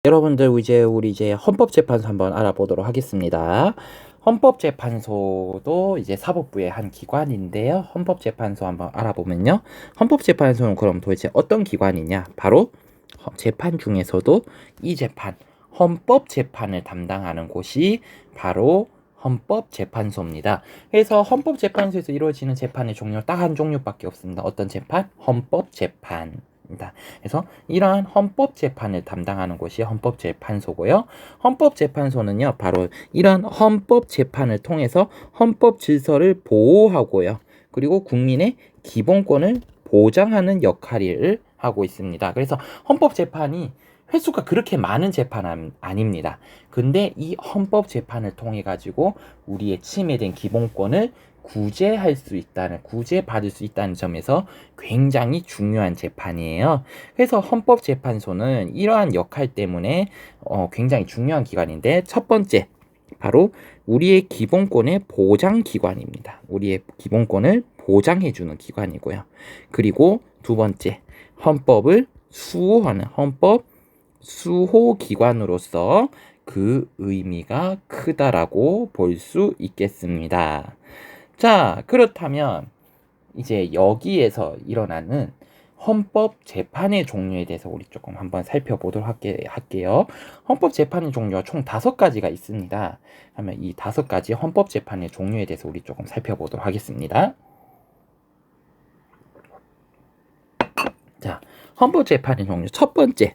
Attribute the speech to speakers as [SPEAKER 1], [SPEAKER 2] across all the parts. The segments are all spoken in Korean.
[SPEAKER 1] 여러분들 우리 헌법재판소 한번 알아보도록 하겠습니다. 헌법재판소도 이제 사법부의 한 기관인데요. 헌법재판소 한번 알아보면요. 헌법재판소는 그럼 도대체 어떤 기관이냐? 바로 재판 중에서도 이 재판, 헌법재판을 담당하는 곳이 바로 헌법재판소입니다. 그래서 헌법재판소에서 이루어지는 재판의 종류 딱 한 종류밖에 없습니다. 어떤 재판? 헌법재판. 그래서 이러한 헌법재판을 담당하는 곳이 헌법재판소고요. 헌법재판소는요, 바로 이러한 헌법재판을 통해서 헌법 질서를 보호하고요. 그리고 국민의 기본권을 보장하는 역할을 하고 있습니다. 그래서 헌법재판이 횟수가 그렇게 많은 재판은 아닙니다. 근데 이 헌법재판을 통해 가지고 우리의 침해된 기본권을 구제받을 수 있다는 점에서 굉장히 중요한 재판이에요. 그래서 헌법재판소는 이러한 역할 때문에 굉장히 중요한 기관인데, 첫 번째, 바로 우리의 기본권의 보장기관입니다. 우리의 기본권을 보장해주는 기관이고요. 그리고 두 번째, 헌법을 수호하는 헌법 수호기관으로서 그 의미가 크다라고 볼 수 있겠습니다. 자, 그렇다면 이제 여기에서 일어나는 헌법 재판의 종류에 대해서 우리 조금 한번 살펴보도록 할게요. 헌법 재판의 종류가 총 5가지가 있습니다. 그러면 이 5가지 헌법 재판의 종류에 대해서 우리 조금 살펴보도록 하겠습니다. 자, 헌법 재판의 종류 첫 번째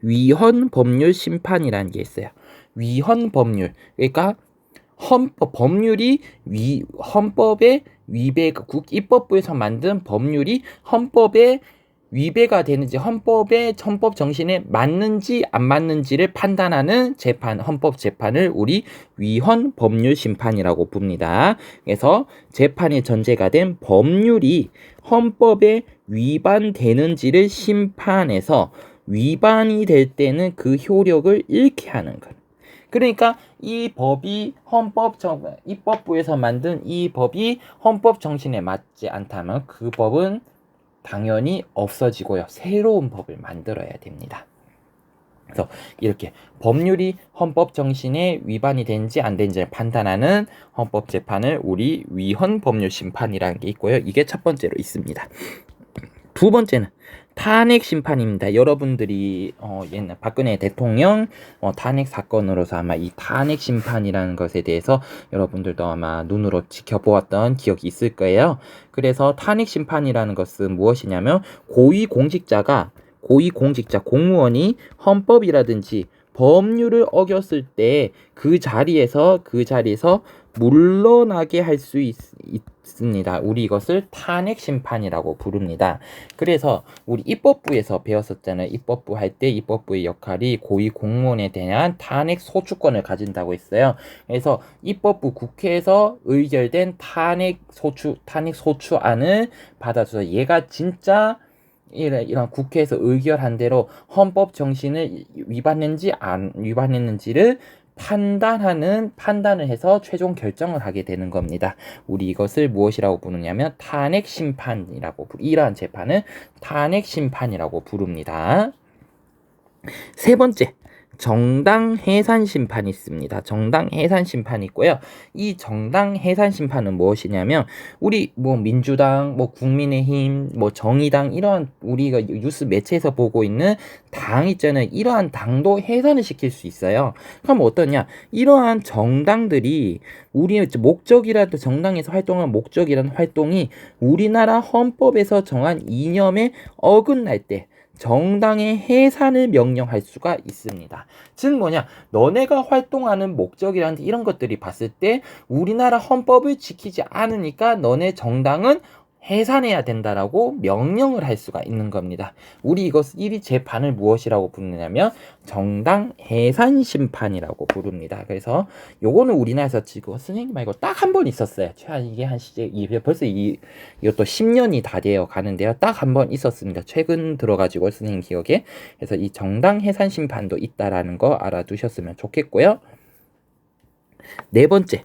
[SPEAKER 1] 위헌 법률 심판이라는 게 있어요. 위헌 법률, 그러니까 법률이 헌법에 입법부에서 만든 법률이 헌법에 위배가 되는지, 헌법 정신에 맞는지 안 맞는지를 판단하는 재판, 헌법 재판을 우리 위헌 법률 심판이라고 부릅니다. 그래서 재판의 전제가 된 법률이 헌법에 위반되는지를 심판해서 위반이 될 때는 그 효력을 잃게 하는 것. 그러니까 이 법이 입법부에서 만든 이 법이 헌법 정신에 맞지 않다면 그 법은 당연히 없어지고요. 새로운 법을 만들어야 됩니다. 그래서 이렇게 법률이 헌법 정신에 위반이 되는지 안 되는지를 판단하는 헌법 재판을 우리 위헌 법률 심판이라는 게 있고요. 이게 첫 번째로 있습니다. 두 번째는 탄핵 심판입니다. 여러분들이 옛날 박근혜 대통령 탄핵 사건으로서 아마 이 탄핵 심판이라는 것에 대해서 여러분들도 아마 눈으로 지켜보았던 기억이 있을 거예요. 그래서 탄핵 심판이라는 것은 무엇이냐면 고위공직자, 공무원이 헌법이라든지 법률을 어겼을 때 그 자리에서 물러나게 할 수 있습니다. 우리 이것을 탄핵 심판이라고 부릅니다. 그래서 우리 입법부에서 배웠었잖아요. 입법부 할 때 입법부의 역할이 고위 공무원에 대한 탄핵 소추권을 가진다고 했어요. 그래서 입법부 국회에서 의결된 탄핵 소추안을 받아서 얘가 진짜 이런 국회에서 의결한 대로 헌법 정신을 위반했는지 안 위반했는지를 판단을 해서 최종 결정을 하게 되는 겁니다. 우리 이것을 무엇이라고 부르냐면 탄핵 심판이라고, 이러한 재판을 탄핵 심판이라고 부릅니다. 세 번째, 정당 해산 심판이 있습니다. 정당 해산 심판이 있고요. 이 정당 해산 심판은 무엇이냐면 우리 민주당, 국민의힘, 정의당, 이러한 우리가 뉴스 매체에서 보고 있는 당 있잖아요. 이러한 당도 해산을 시킬 수 있어요. 그럼 어떠냐? 이러한 정당들이 우리의 목적이라도, 정당에서 활동한 목적이라는 활동이 우리나라 헌법에서 정한 이념에 어긋날 때 정당의 해산을 명령할 수가 있습니다. 즉 너네가 활동하는 목적이라든지 이런 것들이 봤을 때 우리나라 헌법을 지키지 않으니까 너네 정당은 해산해야 된다라고 명령을 할 수가 있는 겁니다. 우리 이 재판을 무엇이라고 부르냐면 정당 해산 심판이라고 부릅니다. 그래서 요거는 우리나라에서 지금 선생님 말고 딱 한 번 있었어요. 벌써 이것도 10년이 다 되어 가는데요. 딱 한 번 있었습니다. 최근 들어가지고 선생님 기억에. 그래서 이 정당 해산 심판도 있다라는 거 알아두셨으면 좋겠고요. 네 번째,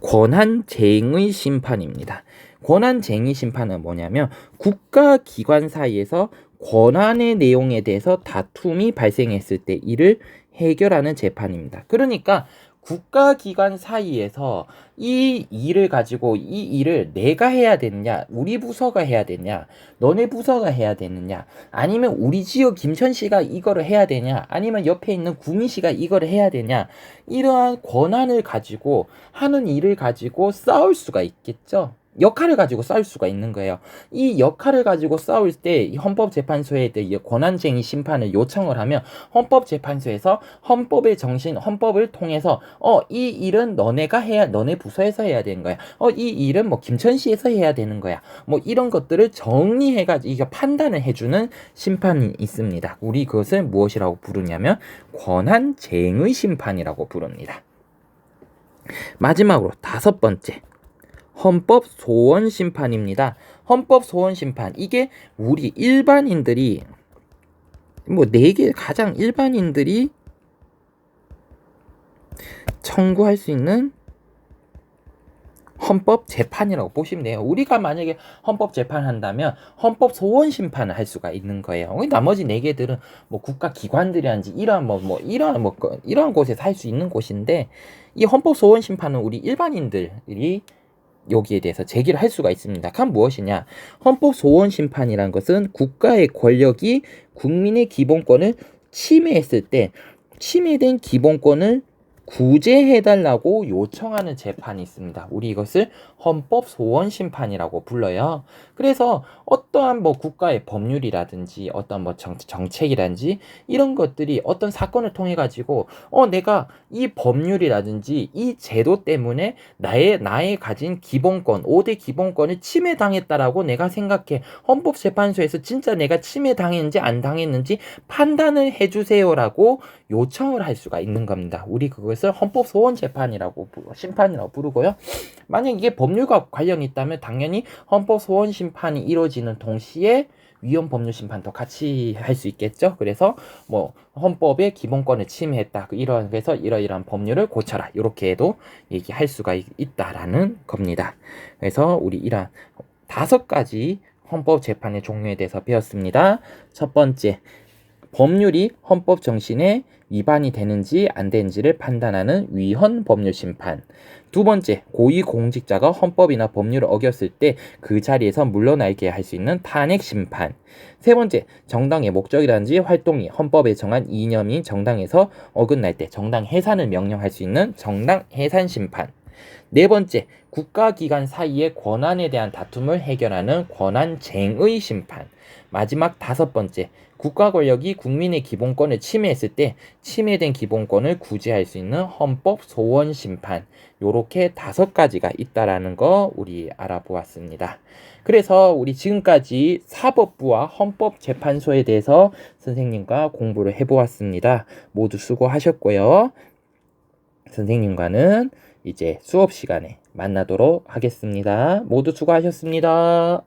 [SPEAKER 1] 권한쟁의 심판입니다. 권한쟁의 심판은 뭐냐면 국가기관 사이에서 권한의 내용에 대해서 다툼이 발생했을 때 이를 해결하는 재판입니다. 그러니까 국가기관 사이에서 이 일을 가지고 이 일을 내가 해야 되느냐, 우리 부서가 해야 되냐, 너네 부서가 해야 되느냐, 아니면 우리 지역 김천시가 이거를 해야 되냐, 아니면 옆에 있는 구미시가 이거를 해야 되냐, 이러한 권한을 가지고 하는 일을 가지고 싸울 수가 있겠죠. 역할을 가지고 싸울 수가 있는 거예요. 이 역할을 가지고 싸울 때 헌법재판소에 대해 권한쟁의 심판을 요청을 하면 헌법재판소에서 헌법의 정신, 헌법을 통해서 이 일은 너네가 해야, 너네 부서에서 해야 되는 거야. 이 일은 뭐 김천시에서 해야 되는 거야. 뭐 이런 것들을 정리해가지고 판단을 해주는 심판이 있습니다. 우리 그것을 무엇이라고 부르냐면 권한쟁의 심판이라고 부릅니다. 마지막으로 5번째. 헌법 소원 심판입니다. 헌법 소원 심판. 이게 우리 일반인들이 뭐 4개 가장 일반인들이 청구할 수 있는 헌법 재판이라고 보시면 돼요. 우리가 만약에 헌법 재판 한다면 헌법 소원 심판을 할 수가 있는 거예요. 나머지 4개들은 뭐 국가 기관들이란지 이러한 곳에서 할 수 있는 곳인데 이 헌법 소원 심판은 우리 일반인들이 여기에 대해서 제기를 할 수가 있습니다. 그럼 무엇이냐? 헌법 소원 심판이란 것은 국가의 권력이 국민의 기본권을 침해했을 때 침해된 기본권을 구제해달라고 요청하는 재판이 있습니다. 우리 이것을 헌법 소원 심판이라고 불러요. 그래서 어떠한 뭐 국가의 법률이라든지 어떤 뭐 정책이라든지 이런 것들이 어떤 사건을 통해 가지고 내가 이 법률이라든지 이 제도 때문에 나의 가진 기본권, 5대 기본권을 침해당했다라고 내가 생각해. 헌법재판소에서 진짜 내가 침해당했는지 안 당했는지 판단을 해주세요라고 요청을 할 수가 있는 겁니다. 우리 그것을 헌법 소원 재판이라고 심판이라고 부르고요. 만약 이게 법률과 관련이 있다면 당연히 헌법 소원 심판이 이루어지는 동시에 위헌 법률 심판도 같이 할 수 있겠죠. 그래서 뭐 헌법의 기본권을 침해했다. 그래서 이러이러한 법률을 고쳐라. 이렇게도 얘기할 수가 있다라는 겁니다. 그래서 우리 이러한 5가지 헌법 재판의 종류에 대해서 배웠습니다. 첫 번째, 법률이 헌법 정신에 위반이 되는지 안 되는지를 판단하는 위헌 법률 심판. 2번째, 고위공직자가 헌법이나 법률을 어겼을 때 그 자리에서 물러나게 할 수 있는 탄핵 심판. 3번째, 정당의 목적이라든지 활동이 헌법에 정한 이념이 정당에서 어긋날 때 정당 해산을 명령할 수 있는 정당 해산 심판. 4번째, 국가기관 사이의 권한에 대한 다툼을 해결하는 권한쟁의 심판. 마지막 5번째, 국가 권력이 국민의 기본권을 침해했을 때 침해된 기본권을 구제할 수 있는 헌법 소원 심판. 요렇게 5가지가 있다라는 거 우리 알아보았습니다. 그래서 우리 지금까지 사법부와 헌법재판소에 대해서 선생님과 공부를 해보았습니다. 모두 수고하셨고요. 선생님과는 이제 수업 시간에 만나도록 하겠습니다. 모두 수고하셨습니다.